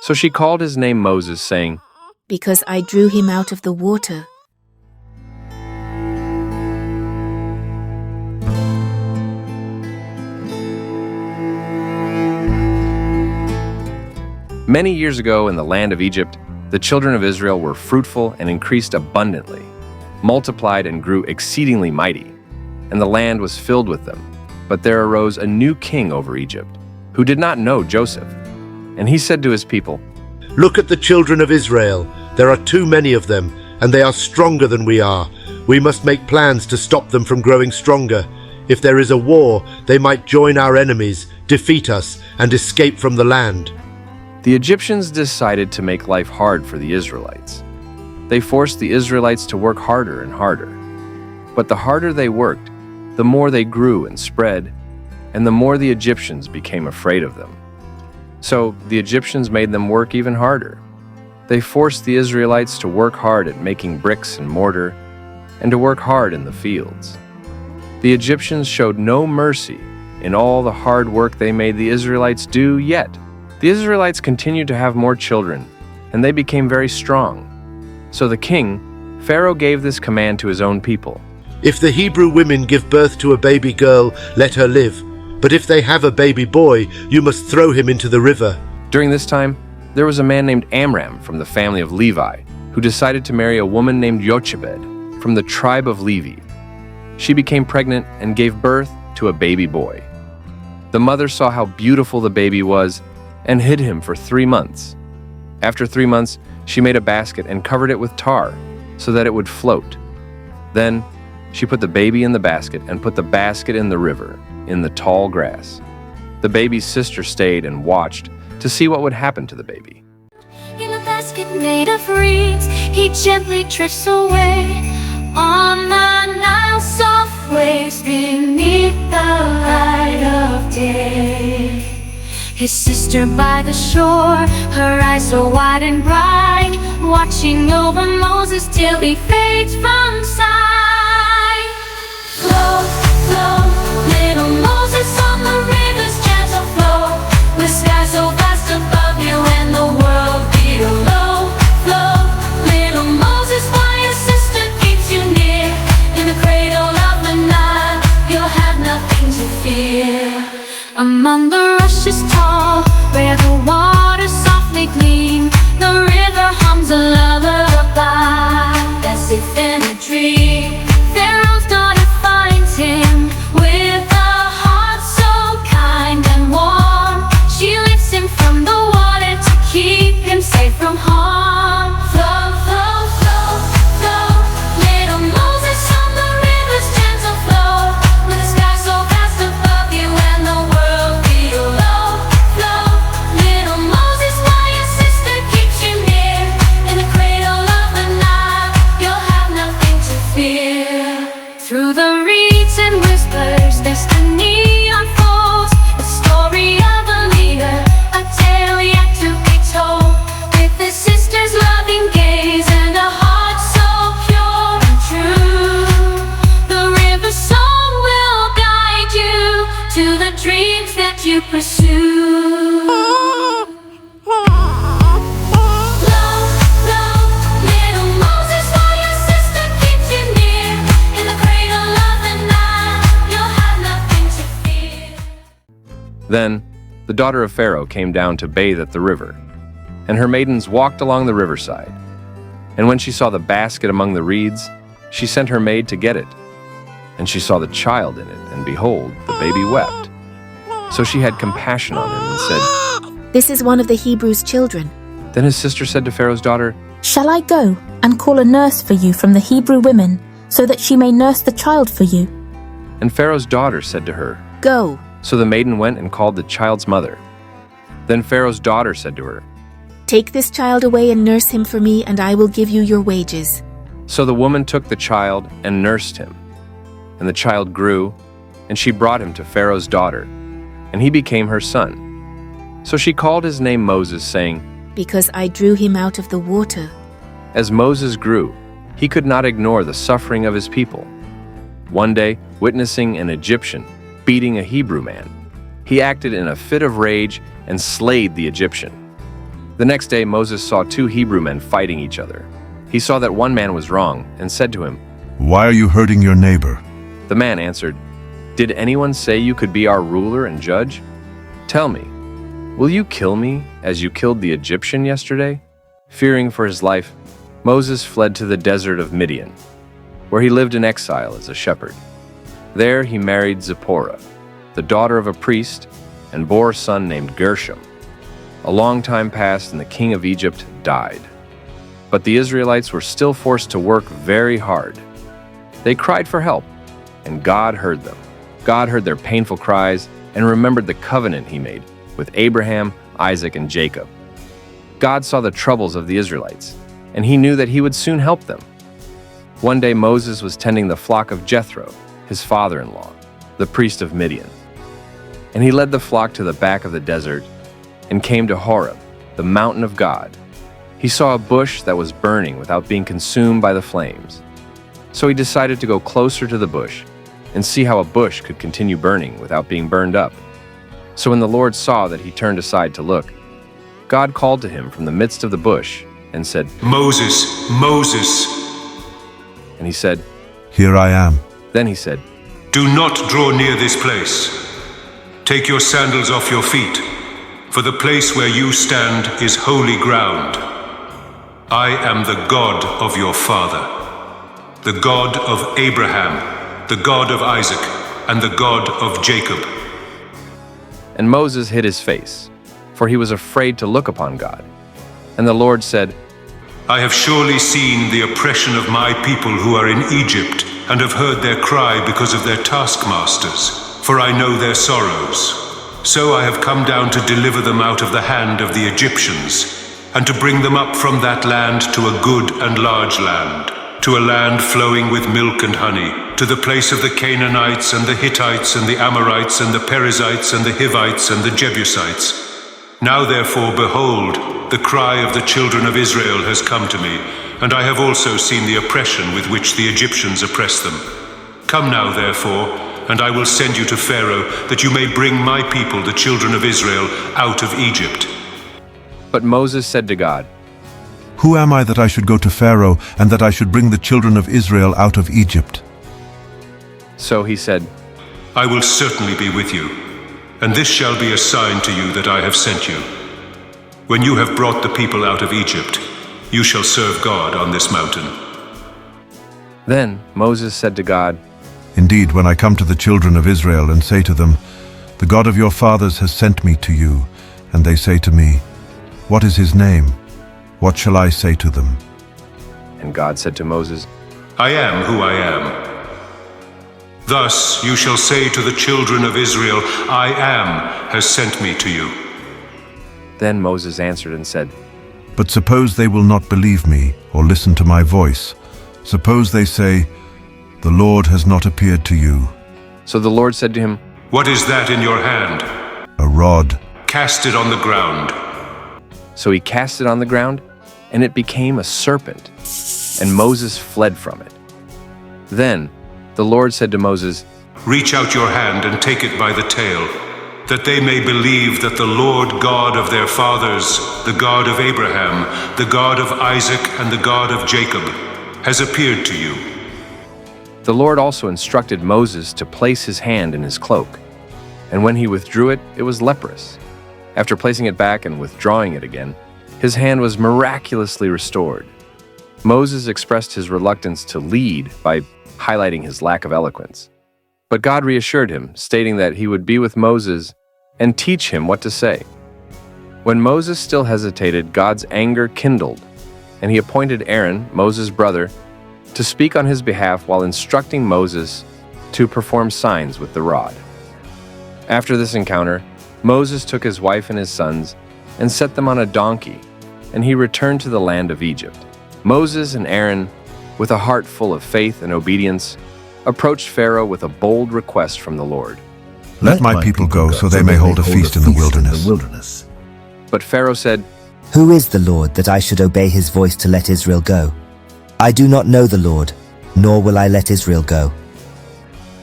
So she called his name Moses, saying, Because I drew him out of the water. Many years ago in the land of Egypt, the children of Israel were fruitful and increased abundantly, multiplied and grew exceedingly mighty, and the land was filled with them. But there arose a new king over Egypt, who did not know Joseph. And he said to his people, Look at the children of Israel. There are too many of them, and they are stronger than we are. We must make plans to stop them from growing stronger. If there is a war, they might join our enemies, defeat us, and escape from the land. The Egyptians decided to make life hard for the Israelites. They forced the Israelites to work harder and harder. But the harder they worked, the more they grew and spread, and the more the Egyptians became afraid of them. So the Egyptians made them work even harder. They forced the Israelites to work hard at making bricks and mortar, and to work hard in the fields. The Egyptians showed no mercy in all the hard work they made the Israelites do, yet the Israelites continued to have more children, and they became very strong. So the king, Pharaoh, gave this command to his own people. If the Hebrew women give birth to a baby girl, let her live. But if they have a baby boy, you must throw him into the river. During this time, there was a man named Amram from the family of Levi, who decided to marry a woman named Jochebed from the tribe of Levi. She became pregnant and gave birth to a baby boy. The mother saw how beautiful the baby was and hid him for 3 months. After 3 months, she made a basket and covered it with tar so that it would float. Then she put the baby in the basket and put the basket in the river, in the tall grass. The baby's sister stayed and watched to see what would happen to the baby. In a basket made of reeds, he gently drifts away on the Nile's soft waves beneath the light of day. His sister by the shore, her eyes so wide and bright, watching over Moses till he fades from sight. Flow, flow, little Moses on the river's gentle flow, the sky so vast above you and the world below. Flow, little Moses, why your sister keeps you near. In the cradle of the Nile, you'll have nothing to fear. Among the rushes tall, where the waters softly gleam, the river hums a lullaby, as if in a dream. Pharaoh's daughter finds him with a heart so kind and warm. She lifts him from the water to keep him safe from harm. Flow, flow, flow, flow, little Moses on the river's gentle flow, with the sky so vast above you and the world below. Flow, little Moses, why your sister keeps you near. In the cradle of the Nile, you'll have nothing to fear. Through the reeds and whispers, destiny unfolds, the story of a leader, a tale yet to be told. With his sister's loving gaze and a heart so pure and true, the river song will guide you to the dreams that you pursue. Flow, flow, little Moses, why your sister keeps you near. In the cradle of the Nile, you'll have nothing to fear. Then the daughter of Pharaoh came down to bathe at the river, and her maidens walked along the riverside. And when she saw the basket among the reeds, she sent her maid to get it. And she saw the child in it, and behold, the baby wept. So she had compassion on him and said, This is one of the Hebrews' children. Then his sister said to Pharaoh's daughter, Shall I go and call a nurse for you from the Hebrew women, so that she may nurse the child for you? And Pharaoh's daughter said to her, Go. So the maiden went and called the child's mother. Then Pharaoh's daughter said to her, Take this child away and nurse him for me, and I will give you your wages. So the woman took the child and nursed him. And the child grew, and she brought him to Pharaoh's daughter, and he became her son. So she called his name Moses, saying, Because I drew him out of the water. As Moses grew, he could not ignore the suffering of his people. One day, witnessing an Egyptian beating a Hebrew man, he acted in a fit of rage and slayed the Egyptian. The next day, Moses saw two Hebrew men fighting each other. He saw that one man was wrong and said to him, "Why are you hurting your neighbor?" The man answered, "Did anyone say you could be our ruler and judge? Tell me, will you kill me as you killed the Egyptian yesterday?" Fearing for his life, Moses fled to the desert of Midian, where he lived in exile as a shepherd. There he married Zipporah, the daughter of a priest, and bore a son named Gershom. A long time passed, and the king of Egypt died. But the Israelites were still forced to work very hard. They cried for help, and God heard them. God heard their painful cries and remembered the covenant he made with Abraham, Isaac, and Jacob. God saw the troubles of the Israelites, and he knew that he would soon help them. One day Moses was tending the flock of Jethro, his father-in-law, the priest of Midian. And he led the flock to the back of the desert and came to Horeb, the mountain of God. He saw a bush that was burning without being consumed by the flames. So he decided to go closer to the bush and see how a bush could continue burning without being burned up. So when the Lord saw that he turned aside to look, God called to him from the midst of the bush and said, "Moses, Moses." And he said, "Here I am." Then he said, "Do not draw near this place. Take your sandals off your feet, for the place where you stand is holy ground. I am the God of your father, the God of Abraham, the God of Isaac, and the God of Jacob." And Moses hid his face, for he was afraid to look upon God. And the Lord said, "I have surely seen the oppression of my people who are in Egypt, and have heard their cry because of their taskmasters, for I know their sorrows. So I have come down to deliver them out of the hand of the Egyptians, and to bring them up from that land to a good and large land, to a land flowing with milk and honey, to the place of the Canaanites and the Hittites and the Amorites and the Perizzites and the Hivites and the Jebusites. Now therefore, behold, the cry of the children of Israel has come to me, and I have also seen the oppression with which the Egyptians oppress them. Come now therefore, and I will send you to Pharaoh, that you may bring my people, the children of Israel, out of Egypt." But Moses said to God, "Who am I that I should go to Pharaoh, and that I should bring the children of Israel out of Egypt?" So he said, "I will certainly be with you, and this shall be a sign to you that I have sent you. When you have brought the people out of Egypt, you shall serve God on this mountain." Then Moses said to God, "Indeed, when I come to the children of Israel and say to them, 'The God of your fathers has sent me to you,' and they say to me, 'What is his name?' what shall I say to them?" And God said to Moses, "I am who I am. Thus you shall say to the children of Israel, 'I am has sent me to you.'" Then Moses answered and said, "But suppose they will not believe me, or listen to my voice. Suppose they say, 'The Lord has not appeared to you.'" So the Lord said to him, "What is that in your hand? "A rod." Cast it on the ground." So he cast it on the ground, and it became a serpent, and Moses fled from it. Then the Lord said to Moses, "Reach out your hand and take it by the tail, that they may believe that the Lord God of their fathers, the God of Abraham, the God of Isaac, and the God of Jacob, has appeared to you." The Lord also instructed Moses to place his hand in his cloak, and when he withdrew it, it was leprous. After placing it back and withdrawing it again, his hand was miraculously restored. Moses expressed his reluctance to lead by highlighting his lack of eloquence. But God reassured him, stating that he would be with Moses and teach him what to say. When Moses still hesitated, God's anger kindled, and he appointed Aaron, Moses' brother, to speak on his behalf while instructing Moses to perform signs with the rod. After this encounter, Moses took his wife and his sons and set them on a donkey, and he returned to the land of Egypt. Moses and Aaron, with a heart full of faith and obedience, approached Pharaoh with a bold request from the Lord. "Let my people go, so they may hold a feast in the wilderness." But Pharaoh said, "Who is the Lord that I should obey his voice to let Israel go? I do not know the Lord, nor will I let Israel go."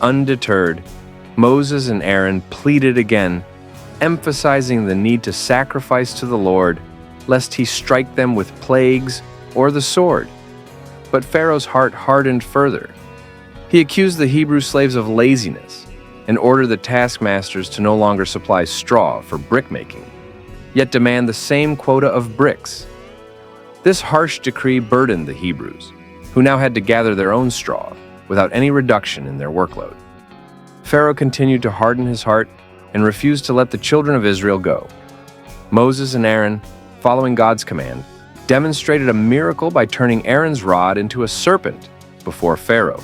Undeterred, Moses and Aaron pleaded again, emphasizing the need to sacrifice to the Lord lest he strike them with plagues or the sword. But Pharaoh's heart hardened further. He accused the Hebrew slaves of laziness and ordered the taskmasters to no longer supply straw for brickmaking, yet demand the same quota of bricks. This harsh decree burdened the Hebrews, who now had to gather their own straw without any reduction in their workload. Pharaoh continued to harden his heart and refused to let the children of Israel go. Moses and Aaron, following God's command, demonstrated a miracle by turning Aaron's rod into a serpent before Pharaoh,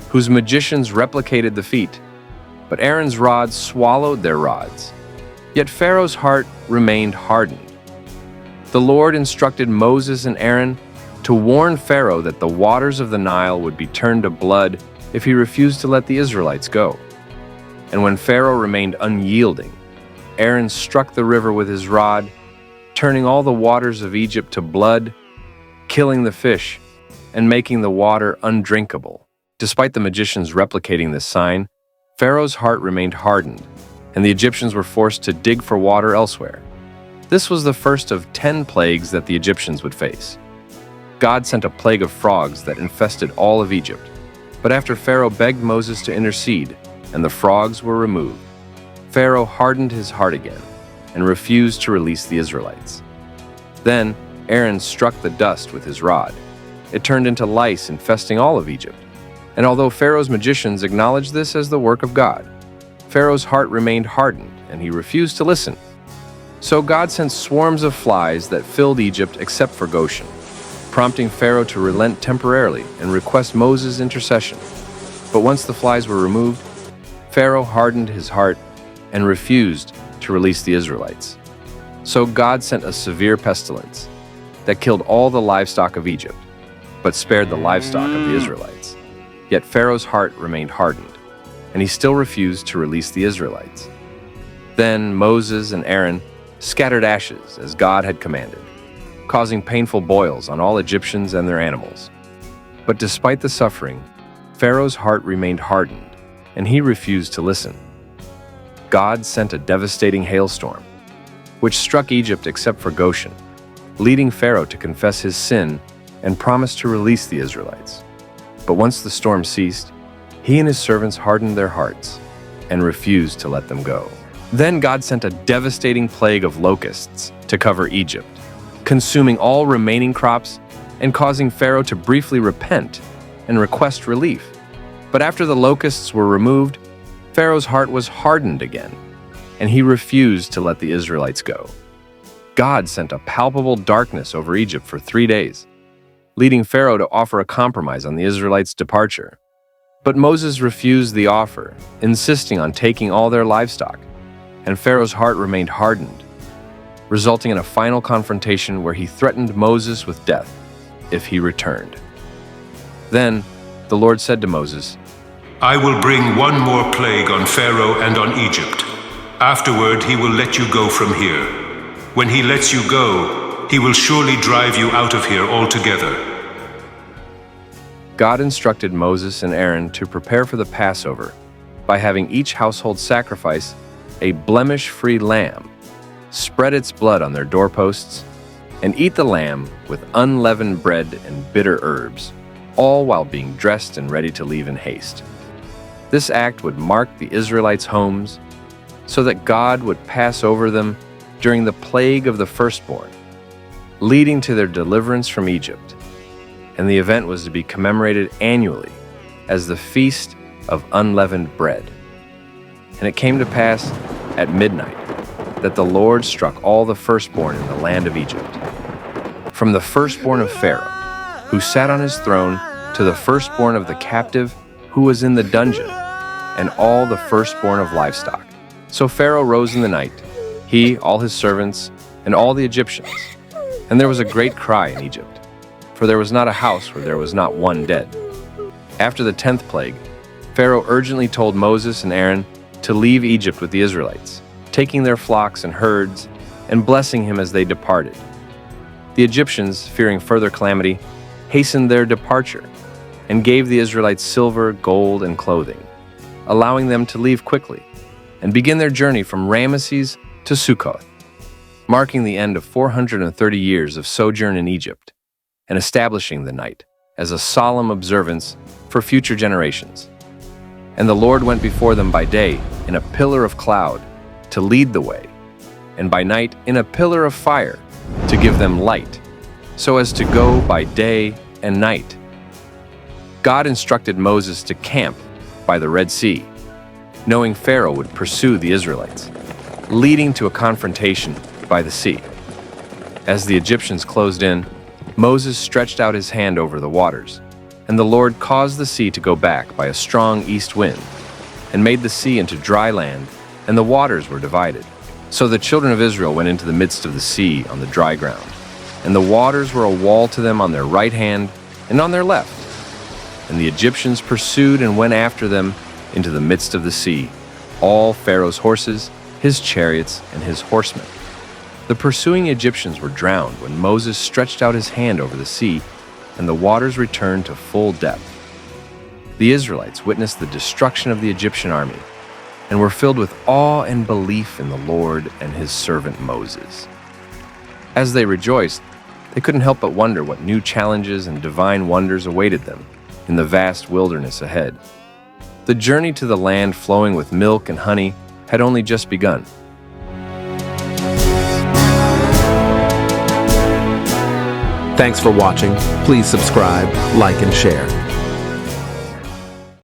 whose magicians replicated the feat. But Aaron's rod swallowed their rods. Yet Pharaoh's heart remained hardened. The Lord instructed Moses and Aaron to warn Pharaoh that the waters of the Nile would be turned to blood if he refused to let the Israelites go. And when Pharaoh remained unyielding, Aaron struck the river with his rod, turning all the waters of Egypt to blood, killing the fish, and making the water undrinkable. Despite the magicians replicating this sign, Pharaoh's heart remained hardened, and the Egyptians were forced to dig for water elsewhere. This was the first of 10 plagues that the Egyptians would face. God sent a plague of frogs that infested all of Egypt. But after Pharaoh begged Moses to intercede, and the frogs were removed, Pharaoh hardened his heart again and refused to release the Israelites. Then Aaron struck the dust with his rod. It turned into lice infesting all of Egypt. And although Pharaoh's magicians acknowledged this as the work of God, Pharaoh's heart remained hardened and he refused to listen. So God sent swarms of flies that filled Egypt except for Goshen, prompting Pharaoh to relent temporarily and request Moses' intercession. But once the flies were removed, Pharaoh hardened his heart and refused to release the Israelites. So God sent a severe pestilence that killed all the livestock of Egypt, but spared the livestock of the Israelites. Yet Pharaoh's heart remained hardened, and he still refused to release the Israelites. Then Moses and Aaron scattered ashes as God had commanded, causing painful boils on all Egyptians and their animals. But despite the suffering, Pharaoh's heart remained hardened, and he refused to listen. God sent a devastating hailstorm, which struck Egypt except for Goshen, leading Pharaoh to confess his sin and promise to release the Israelites. But once the storm ceased, he and his servants hardened their hearts and refused to let them go. Then God sent a devastating plague of locusts to cover Egypt, consuming all remaining crops and causing Pharaoh to briefly repent and request relief. But after the locusts were removed, Pharaoh's heart was hardened again, and he refused to let the Israelites go. God sent a palpable darkness over Egypt for 3 days, leading Pharaoh to offer a compromise on the Israelites' departure. But Moses refused the offer, insisting on taking all their livestock, and Pharaoh's heart remained hardened, resulting in a final confrontation where he threatened Moses with death if he returned. Then the Lord said to Moses, I will bring one more plague on Pharaoh and on Egypt. Afterward, he will let you go from here. When he lets you go, he will surely drive you out of here altogether. God instructed Moses and Aaron to prepare for the Passover by having each household sacrifice a blemish-free lamb, spread its blood on their doorposts, and eat the lamb with unleavened bread and bitter herbs, all while being dressed and ready to leave in haste. This act would mark the Israelites' homes so that God would pass over them during the plague of the firstborn, leading to their deliverance from Egypt. And the event was to be commemorated annually as the Feast of Unleavened Bread. And it came to pass at midnight that the Lord struck all the firstborn in the land of Egypt, from the firstborn of Pharaoh, who sat on his throne, to the firstborn of the captive who was in the dungeon, and all the firstborn of livestock. So Pharaoh rose in the night, he, all his servants, and all the Egyptians. And there was a great cry in Egypt, for there was not a house where there was not one dead. After the 10th plague, Pharaoh urgently told Moses and Aaron to leave Egypt with the Israelites, taking their flocks and herds and blessing him as they departed. The Egyptians, fearing further calamity, hastened their departure and gave the Israelites silver, gold, and clothing, allowing them to leave quickly and begin their journey from Ramesses to Succoth. marking the end of 430 years of sojourn in Egypt and establishing the night as a solemn observance for future generations. And the Lord went before them by day in a pillar of cloud to lead the way, and by night in a pillar of fire to give them light, so as to go by day and night. God instructed Moses to camp by the Red Sea, knowing Pharaoh would pursue the Israelites, leading to a confrontation by the sea. As the Egyptians closed in, Moses stretched out his hand over the waters, and the Lord caused the sea to go back by a strong east wind, and made the sea into dry land, and the waters were divided. So the children of Israel went into the midst of the sea on the dry ground, and the waters were a wall to them on their right hand and on their left. And the Egyptians pursued and went after them into the midst of the sea, all Pharaoh's horses, his chariots, and his horsemen. The pursuing Egyptians were drowned when Moses stretched out his hand over the sea, and the waters returned to full depth. The Israelites witnessed the destruction of the Egyptian army, and were filled with awe and belief in the Lord and his servant Moses. As they rejoiced, they couldn't help but wonder what new challenges and divine wonders awaited them in the vast wilderness ahead. The journey to the land flowing with milk and honey had only just begun. Thanks for watching. Please subscribe, like, and share.